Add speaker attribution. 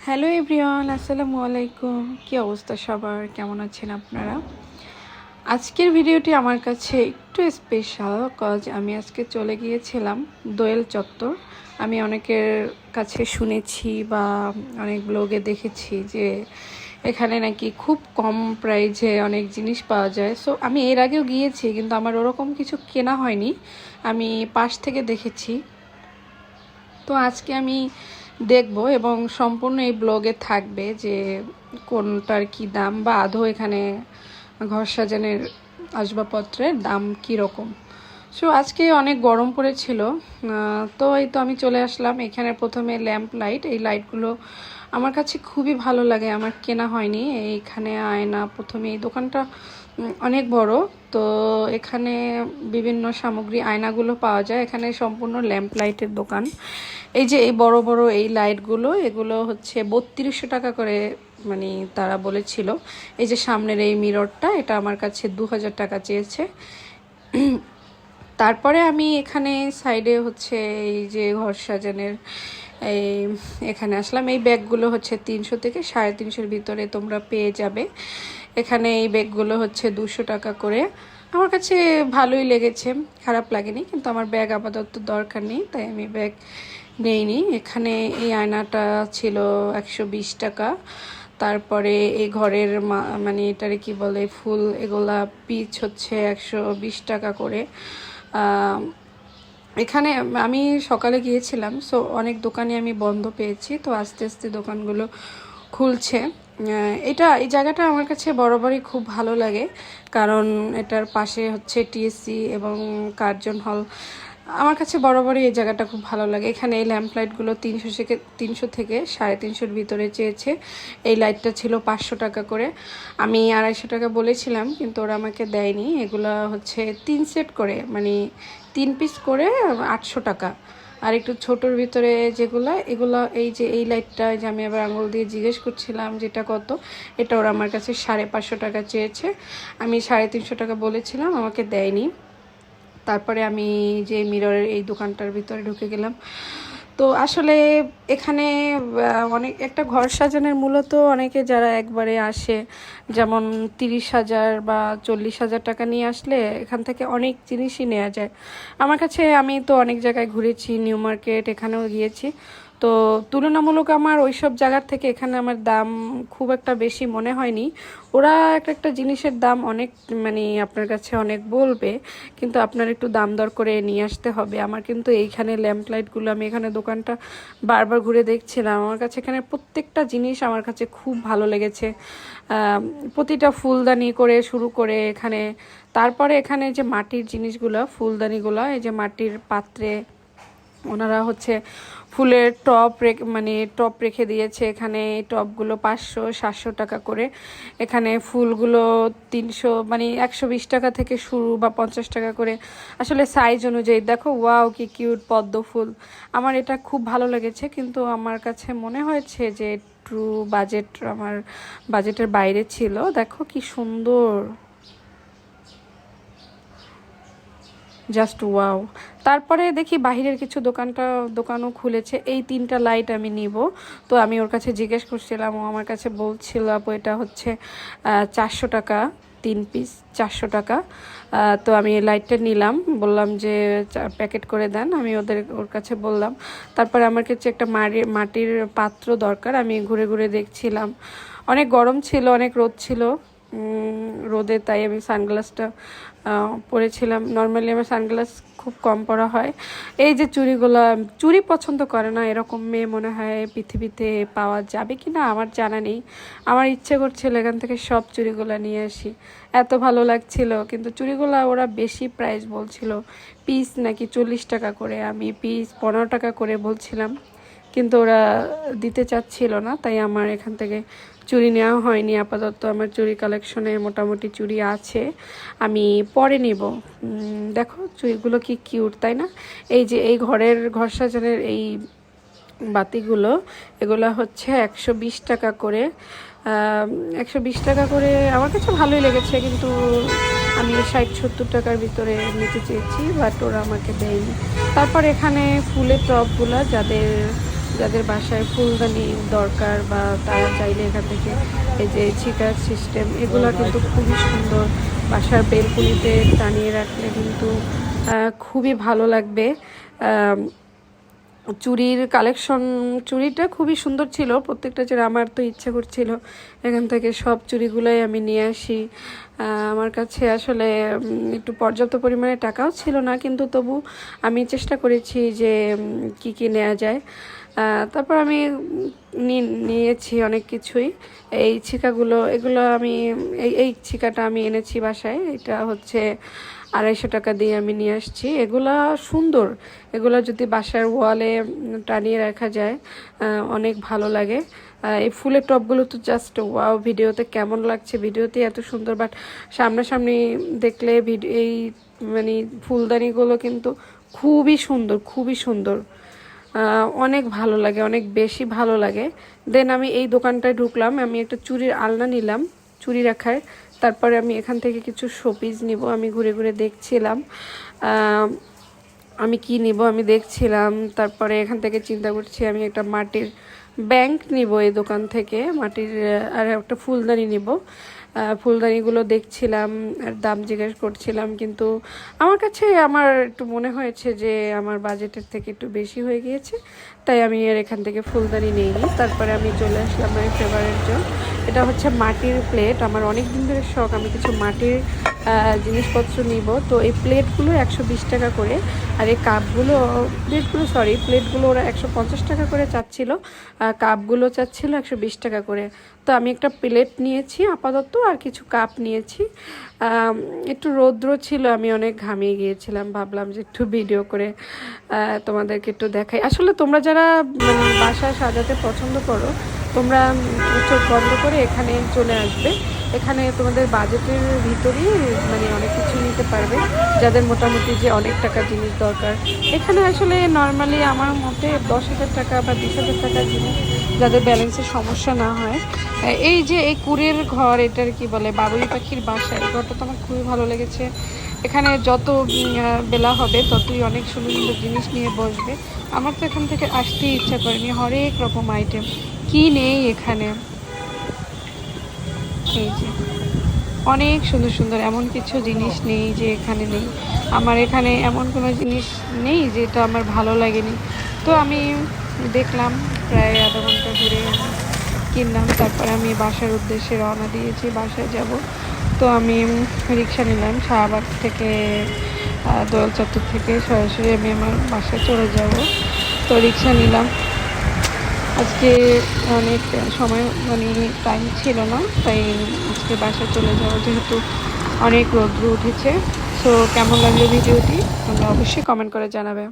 Speaker 1: Hello everyone, আসসালামু আলাইকুম। কী অবস্থা সবার, কেমন আছেন আপনারা? আজকের ভিডিওটি আমার কাছে একটু স্পেশাল, কজ আমি আজকে চলে গিয়েছিলাম দোয়েল চত্বর। আমি অনেকের কাছে শুনেছি বা অনেক ব্লগে দেখেছি যে এখানে নাকি খুব কম প্রাইজে অনেক জিনিস পাওয়া যায়। সো আমি এর আগেও গিয়েছি, কিন্তু আমার ওরকম কিছু কেনা হয়নি, আমি পাশ থেকে দেখেছি। তো আজকে আমি দেখব এবং সম্পূর্ণ এই ব্লগে থাকবে যে কোনটার কি দাম বা আদৌ এখানে ঘর সাজানোর আসবাবপত্রের দাম কীরকম। সো আজকে অনেক গরম পড়েছিল, তো এই তো আমি চলে আসলাম এখানে। প্রথমে ল্যাম্প লাইট, এই লাইটগুলো আমার কাছে খুবই ভালো লাগে, আমার কেনা হয়নি। এইখানে আয়না, প্রথমে এই দোকানটা অনেক বড়, তো এখানে বিভিন্ন সামগ্রী আয়নাগুলো পাওয়া যায়। এখানে সম্পূর্ণ ল্যাম্প লাইটের দোকান। এই যে এই বড় বড় এই লাইটগুলো, এগুলো হচ্ছে 3200 টাকা করে, মানে তারা বলেছিল। এই যে সামনের এই মিররটা, এটা আমার কাছে 2000 টাকা চেয়েছে। তারপরে আমি এখানে সাইডে হচ্ছে এই যে ঘর সাজানোর এই এখানে আসলাম। এই ব্যাগগুলো হচ্ছে 300 থেকে 350-এর ভিতরে তোমরা পেয়ে যাবে। এখানে এই ব্যাগগুলো হচ্ছে 200 টাকা করে। আমার কাছে ভালোই লেগেছে, খারাপ লাগেনি, কিন্তু আমার ব্যাগ আপাতত দরকার নেই, তাই আমি ব্যাগ নেইনি। এখানে এই আয়নাটা ছিল 120 টাকা। তারপরে এই ঘরের মানে এটারে কি বলে, ফুল, এগুলা পিচ হচ্ছে 120 টাকা করে। এখানে আমি সকালে গিয়েছিলাম, সো অনেক দোকানে আমি বন্ধ পেয়েছি, তো আস্তে আস্তে দোকানগুলো খুলছে। এই জায়গাটা আমার কাছে বরাবরই খুব ভালো লাগে, কারণ এটার পাশে হচ্ছে টিএসসি এবং কার্জন হল। আমার কাছে বরাবরই এই জায়গাটা খুব ভালো লাগে। এখানে এই ল্যাম্প লাইটগুলো 300 থেকে 350-এর ভিতরে চেয়েছে। এই লাইটটা ছিল 500 টাকা করে। আমি 250 টাকা বলেছিলাম, কিন্তু ওরা আমাকে দেয়নি। এগুলো হচ্ছে 3 সেট করে, মানে 3 পিস করে 800 টাকা। আর একটু ছোটোর ভিতরে যেগুলো, এগুলো এই যে এই লাইটটা, যে আমি আবার আঙুল দিয়ে জিজ্ঞেস করছিলাম যেটা কত, এটা ওরা আমার কাছে 550 টাকা চেয়েছে। আমি 350 টাকা বলেছিলাম, আমাকে দেয়নি। তারপরে আমি যে মিররের এই দোকানটার ভিতরে ঢুকে গেলাম। তো আসলে এখানে অনেক একটা ঘর সাজানোর মূলত অনেকে যারা একবারে আসে, যেমন 30,000 বা 40,000 টাকা নিয়ে আসলে এখান থেকে অনেক জিনিসই নেওয়া যায়। আমার কাছে, আমি তো অনেক জায়গায় ঘুরেছি, নিউ মার্কেট, এখানেও গিয়েছি, তো তুলনামূলক আমার ওইসব জায়গার থেকে এখানে আমার দাম খুব একটা বেশি মনে হয়নি। ওরা একটা জিনিসের দাম অনেক, মানে আপনার কাছে অনেক বলবে, কিন্তু আপনার একটু দাম দর করে নিয়ে আসতে হবে। আমার কিন্তু এইখানে ল্যাম্প লাইটগুলো, আমি এখানে দোকানটা বারবার ঘুরে দেখছিলাম, আমার কাছে এখানে প্রত্যেকটা জিনিস আমার কাছে খুব ভালো লেগেছে। প্রতিটা ফুলদানি করে শুরু করে এখানে, তারপরে এখানে যে মাটির জিনিসগুলো, ফুলদানিগুলো, এই যে মাটির পাত্রে ওনারা হচ্ছে ফুলের টপ রেখে দিয়েছে। এখানে টপগুলো 500-700 টাকা করে। এখানে ফুলগুলো 300, মানে 120 টাকা থেকে শুরু, বা 50 টাকা করে, আসলে সাইজ অনুযায়ী। দেখো, ওয়াও কি কিউট পদ্ম ফুল, আমার এটা খুব ভালো লেগেছে, কিন্তু আমার কাছে মনে হয়েছে যে একটু আমার বাজেটের বাইরে ছিল। দেখো কি সুন্দর, জাস্ট ওয়াও। তারপরে দেখি বাহিরের কিছু দোকানও খুলেছে। এই 3টা লাইট আমি নিব, তো আমি ওর কাছে জিজ্ঞেস করছিলাম, ও আমার কাছে বলছিল আপু এটা হচ্ছে 400 টাকা 3 পিস, 400 টাকা। তো আমি লাইটটা নিলাম, বললাম যে প্যাকেট করে দেন, আমি ওর কাছে বললাম। তারপরে আমার কাছে একটা মাটির পাত্র দরকার। আমি ঘুরে ঘুরে দেখছিলাম, অনেক গরম ছিল, অনেক রোদ ছিল, রোদে, তাই আমি সানগ্লাসটা পরেছিলাম। নর্মালি আমার সানগ্লাস খুব কম পরা হয়। এই যে চুড়ি পছন্দ করে না এরকম মেয়ে মনে হয় পৃথিবীতে পাওয়া যাবে কি না আমার জানা নেই। আমার ইচ্ছে করছিল এখান থেকে সব চুড়িগুলো নিয়ে আসি, এত ভালো লাগছিল, কিন্তু চুড়িগুলো ওরা বেশি প্রাইস বলছিল, পিস নাকি 40 টাকা করে, আমি পিস 15 টাকা করে বলছিলাম, কিন্তু ওরা দিতে চাচ্ছিল না, তাই আমার এখান থেকে চুড়ি নেওয়া হয়নি। আপাতত আমার চুড়ি কালেকশনে মোটামুটি চুড়ি আছে, আমি পরে নিব। দেখো চুড়িগুলো কি কিউট, তাই না? এই যে এই ঘর সাজানোর এই বাতিগুলো, এগুলো হচ্ছে 120 টাকা করে। 120 টাকা করে আমার কাছে ভালোই লেগেছে, কিন্তু আমি 60-70 টাকার ভিতরে নিতে চেয়েছি, বাট ওরা আমাকে দেয়নি। তারপর এখানে ফুলের টবগুলো, যাদের যাদের বাসায় ফুলদানি দরকার বা তারা চাইলে এখান থেকে এই যে ছিটার সিস্টেম এগুলো কিন্তু খুবই সুন্দর, বাসার বেলকুনিতে টানিয়ে রাখলে কিন্তু খুবই ভালো লাগবে। চুড়ির কালেকশন, চুড়িটা খুবই সুন্দর ছিল প্রত্যেকটা চুড়ি। আমার তো ইচ্ছে করছিল এখান থেকে সব চুড়িগুলোই আমি নিয়ে আসি। আমার কাছে আসলে একটু পর্যাপ্ত পরিমাণে টাকাও ছিল না, কিন্তু তবু আমি চেষ্টা করেছি যে কি কি নেওয়া যায়। তারপর আমি নিয়েছি অনেক কিছুই। এই ছিকাগুলো, এগুলো আমি এই ছিকাটা আমি এনেছি বাসায়, এটা হচ্ছে 250 টাকা দিয়ে আমি নিয়ে আসছি। এগুলা সুন্দর, এগুলো যদি বাসার ওয়ালে টানিয়ে রাখা যায় অনেক ভালো লাগে। এই ফুলের টপগুলো তো জাস্ট ওয়াও, ভিডিওতে কেমন লাগছে, ভিডিওতে এত সুন্দর, বাট সামনাসামনি দেখলে এই মানে ফুলদানিগুলো কিন্তু খুবই সুন্দর, খুবই সুন্দর, অনেক ভালো লাগে, অনেক বেশি ভালো লাগে। দেন আমি এই দোকানটায় ঢুকলাম, আমি একটা চুড়ির আলনা নিলাম চুড়ি রাখার। তারপরে আমি এখান থেকে কিছু শোপিস নিব, আমি ঘুরে ঘুরে দেখছিলাম আমি কি নিব, আমি দেখছিলাম। তারপরে এখান থেকে চিন্তা করছি আমি একটা মাটির ব্যাংক নিব এই দোকান থেকে, মাটির, আর একটা ফুলদানি নিব। ফুলদানিগুলো দেখছিলাম আর দাম জিজ্ঞেস করছিলাম, কিন্তু আমার কাছে আমার একটু মনে হয়েছে যে আমার বাজেটের থেকে একটু বেশি হয়ে গিয়েছে, তাই আমি আর এখান থেকে ফুলদানি নিইনি। তারপরে আমি চলে আসলাম আমার ফেভারিট জন্য, এটা হচ্ছে মাটির প্লেট। আমার অনেক দিন ধরে শখ আমি কিছু মাটির জিনিসপত্র নিব। তো এই প্লেটগুলো 120 টাকা করে, আর এই প্লেটগুলো ওরা 150 টাকা করে চাচ্ছিল, কাপগুলো চাচ্ছিল 120 টাকা করে। তো আমি একটা প্লেট নিয়েছি আপাতত, আর কিছু কাপ নিয়েছি। একটু রৌদ্র ছিল, আমি অনেক ঘামিয়ে গিয়েছিলাম, ভাবলাম যে একটু ভিডিও করে তোমাদেরকে একটু দেখাই। আসলে তোমরা যারা মানে বাসা সাজাতে পছন্দ করো, তোমরা চোখ বন্ধ করে এখানে চলে আসবে। এখানে তোমাদের বাজেটের ভিতরেই মানে অনেক কিছু নিতে পারবে, যাদের মোটামুটি যে অনেক টাকা জিনিস দরকার। এখানে আসলে নর্মালি আমার মতে 10,000 টাকা বা 20,000 টাকার জিনিস, যাদের ব্যালেন্সের সমস্যা না হয়। এই যে এই কুড়ের ঘর, এটার কি বলে, বাবুই পাখির বাসা, এই ঘরটা তো আমার খুবই ভালো লেগেছে। এখানে যত বেলা হবে ততই অনেক সুন্দর সুন্দর জিনিস নিয়ে বসবে। আমার তো এখান থেকে আসতেই ইচ্ছা করেনি, হরেক রকম আইটেম কি নেই এখানে। এই যে অনেক সুন্দর সুন্দর, এমন কিছু জিনিস নেই যে এখানে নেই। আমার এখানে এমন কোনো জিনিস নেই যেটা আমার ভালো লাগেনি। তো আমি দেখলাম, প্রায় আধা ঘন্টা ঘুরে কিনলাম। তারপরে আমি বাসার উদ্দেশ্যে রওনা দিয়েছি, বাসায় যাব। তো আমি রিক্সা নিলাম শাহবাগ থেকে, দোয়েল চত্বর থেকে সরাসরি আমি আমার বাসায় চলে যাব। তো রিক্সা নিলাম। আজকে অনেক সময় মানে টাইম ছিল না, তাই আজকে বাসায় চলে যাওয়া, যেহেতু অনেক রৌদ্র উঠেছে। সো কেমন লাগলো ভিডিওটি তোমরা অবশ্যই কমেন্ট করে জানাবে।